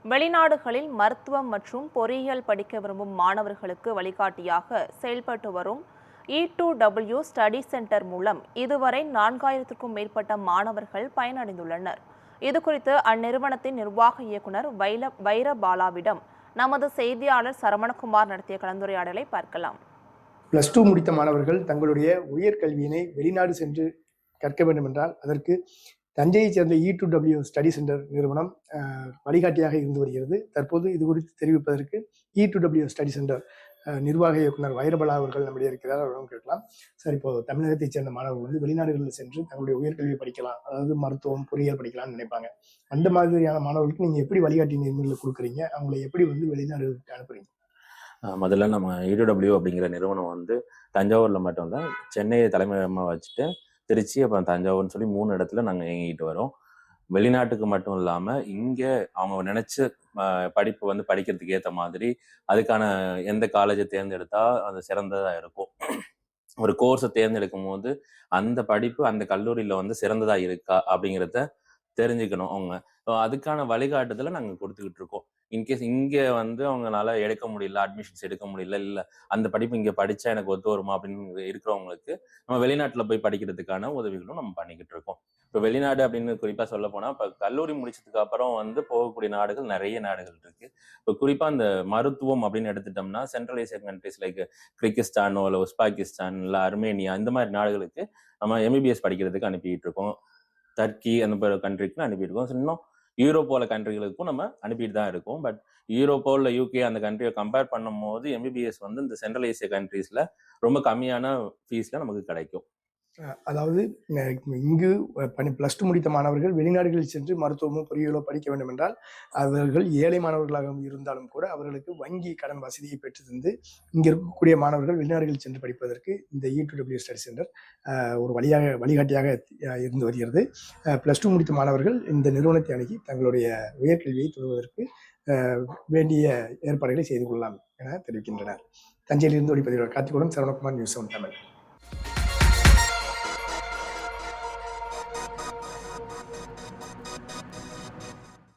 வெளிநாடுகளில் மருத்துவம் மற்றும் பொறியியல் படிக்க விரும்பும் மாணவர்களுக்கு வழிகாட்டியாக செயல்பட்டு வரும் E2W ஸ்டடி சென்டர் மூலம் இதுவரை 4000க்கும் மேற்பட்ட மாணவர்கள் பயனடைந்துள்ளனர். இதுகுறித்து அந்நிறுவனத்தின் நிர்வாக இயக்குநர் வைரபாலாவிடம் நமது செய்தியாளர் சரவணகுமார் நடத்திய கலந்துரையாடலை பார்க்கலாம். +2 முடித்த மாணவர்கள் தங்களுடைய உயர்கல்வியினை வெளிநாடு சென்று கற்க வேண்டும் என்றால் அதற்கு தஞ்சையைச் சேர்ந்த E2W ஸ்டடி சென்டர் நிறுவனம் வழிகாட்டியாக இருந்து வருகிறது. தற்போது இது குறித்து தெரிவிப்பதற்கு E2W ஸ்டடி சென்டர் நிர்வாக இயக்குனர் வைரபாலா அவர்கள் நம்முடைய இருக்கிறார். அவரிடம் கேட்கலாம். சார், இப்போ தமிழகத்தைச் சேர்ந்த மாணவர்கள் வந்து வெளிநாடுகளில் சென்று தங்களுடைய உயர்கல்வியை படிக்கலாம், அதாவது மருத்துவம் பொறியியல் படிக்கலாம்னு நினைப்பாங்க. அந்த மாதிரியான மாணவர்களுக்கு நீங்க எப்படி வழிகாட்டி நெறிமுறைகளை கொடுக்குறீங்க? அவங்களை எப்படி வந்து வெளிநாடுகளுக்கு அனுப்புறீங்க? முதல்ல நம்ம E2W அப்படிங்கிற நிறுவனம் வந்து தஞ்சாவூர்ல மட்டும் இல்லை, சென்னையை தலைமையகமாக வச்சுட்டு திருச்சி அப்புறம் தஞ்சாவூர்னு சொல்லி 3 இடத்துல நாங்கள் இயங்கிட்டு வரோம். வெளிநாட்டுக்கு மட்டும் இல்லாமல் இங்கே அவங்க நினைச்ச படிப்பு வந்து படிக்கிறதுக்கு ஏற்ற மாதிரி அதுக்கான எந்த காலேஜை தேர்ந்தெடுத்தா அது சிறந்ததாக இருக்கும். ஒரு கோர்ஸை தேர்ந்தெடுக்கும் போது அந்த படிப்பு அந்த கல்லூரியில் வந்து சிறந்ததாக இருக்கா அப்படிங்கிறத தெரிஞ்சுக்கணும் அவங்க. அதுக்கான வழிகாட்டுதலை நாங்கள் கொடுத்துக்கிட்டு இருக்கோம். இன்கேஸ் இங்கே வந்து அவங்களால எடுக்க முடியல, அட்மிஷன்ஸ் எடுக்க முடியல, இல்லை அந்த படிப்பு இங்கே படித்தா எனக்கு ஒத்து வருமா அப்படின்னு இருக்கிறவங்களுக்கு நம்ம வெளிநாட்டில் போய் படிக்கிறதுக்கான உதவிகளும் நம்ம பண்ணிக்கிட்டு இருக்கோம். இப்போ வெளிநாடு அப்படின்னு குறிப்பாக சொல்ல போனால், இப்போ கல்லூரி முடிச்சதுக்கு அப்புறம் வந்து போகக்கூடிய நாடுகள் நிறைய நாடுகள் இருக்கு. இப்போ குறிப்பாக அந்த மருத்துவம் அப்படின்னு எடுத்துட்டோம்னா சென்ட்ரல் ஏசியன் கண்ட்ரிஸ் லைக் கிர்கிஸ்தானோ இல்லை உஸ்பாகிஸ்தான் இல்லை அர்மேனியா இந்த மாதிரி நாடுகளுக்கு நம்ம MBBS படிக்கிறதுக்கு அனுப்பிட்டு இருக்கோம். டர்க்கி அந்த கண்ட்ரிக்கு அனுப்பியிருக்கோம். இன்னும் யூரோப்போல கண்ட்ரிகளுக்கும் நம்ம அனுப்பிட்டு தான் இருக்கோம். பட் யூரோப்போ இல்லை UK அந்த கண்ட்ரியை கம்பேர் பண்ணும் போது MBBS வந்து இந்த சென்ட்ரல் ஏசியா கண்ட்ரீஸ்ல ரொம்ப கம்மியான ஃபீஸ்ல நமக்கு கிடைக்கும். அதாவது இங்கு +2 முடித்த மாணவர்கள் வெளிநாடுகளில் சென்று மருத்துவமோ பொறியியலோ படிக்க வேண்டும் என்றால் அவர்கள் ஏழை மாணவர்களாக இருந்தாலும் கூட அவர்களுக்கு வங்கி கடன் வசதியை பெற்று தந்து இங்க இருக்கக்கூடிய மாணவர்கள் வெளிநாடுகளில் சென்று படிப்பதற்கு இந்த E2W ஸ்டடி சென்டர் ஒரு வழிகாட்டியாக இருந்து வருகிறது. +2 முடித்த மாணவர்கள் இந்த நிறுவனத்தை அணுகி தங்களுடைய உயர்கல்வியை தொடர்வதற்கு வேண்டிய ஏற்பாடுகளை செய்து கொள்ளலாம் என தெரிவிக்கின்றனர். தஞ்சையிலிருந்து ஒளிப்பதிவாளர் கார்த்திகுடன், சரவணகுமார், நியூஸ் 7 தமிழ்.